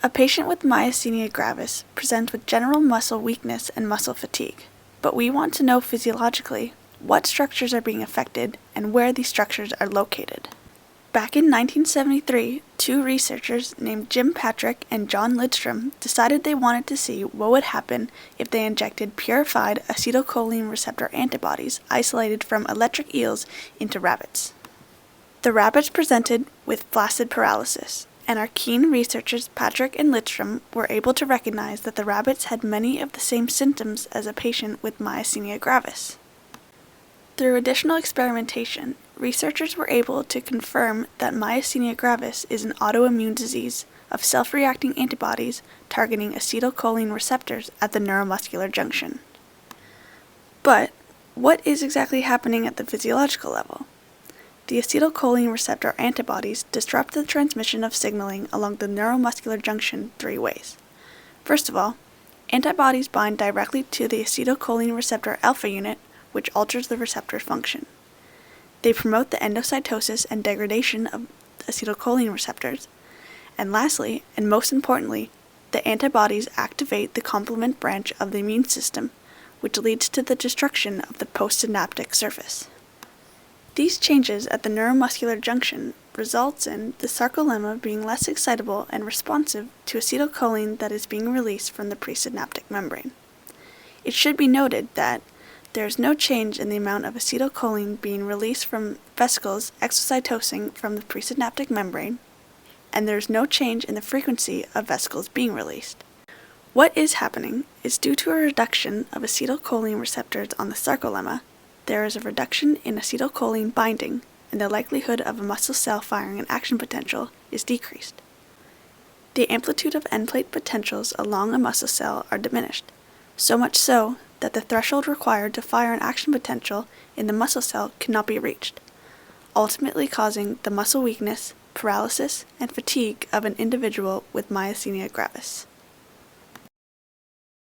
A patient with myasthenia gravis presents with general muscle weakness and muscle fatigue, but we want to know physiologically what structures are being affected and where these structures are located. Back in 1973, two researchers named Jim Patrick and John Lidstrom decided they wanted to see what would happen if they injected purified acetylcholine receptor antibodies isolated from electric eels into rabbits. The rabbits presented with flaccid paralysis, and our keen researchers Patrick and Lidstrom were able to recognize that the rabbits had many of the same symptoms as a patient with myasthenia gravis. Through additional experimentation, researchers were able to confirm that myasthenia gravis is an autoimmune disease of self-reacting antibodies targeting acetylcholine receptors at the neuromuscular junction. But what is exactly happening at the physiological level? The acetylcholine receptor antibodies disrupt the transmission of signaling along the neuromuscular junction three ways. First of all, antibodies bind directly to the acetylcholine receptor alpha unit, which alters the receptor's function. They promote the endocytosis and degradation of acetylcholine receptors. And lastly, and most importantly, the antibodies activate the complement branch of the immune system, which leads to the destruction of the postsynaptic surface. These changes at the neuromuscular junction results in the sarcolemma being less excitable and responsive to acetylcholine that is being released from the presynaptic membrane. It should be noted that there is no change in the amount of acetylcholine being released from vesicles exocytosing from the presynaptic membrane, and there is no change in the frequency of vesicles being released. What is happening is due to a reduction of acetylcholine receptors on the sarcolemma, there is a reduction in acetylcholine binding, and the likelihood of a muscle cell firing an action potential is decreased. The amplitude of end plate potentials along a muscle cell are diminished, so much so that the threshold required to fire an action potential in the muscle cell cannot be reached, ultimately causing the muscle weakness, paralysis, and fatigue of an individual with myasthenia gravis.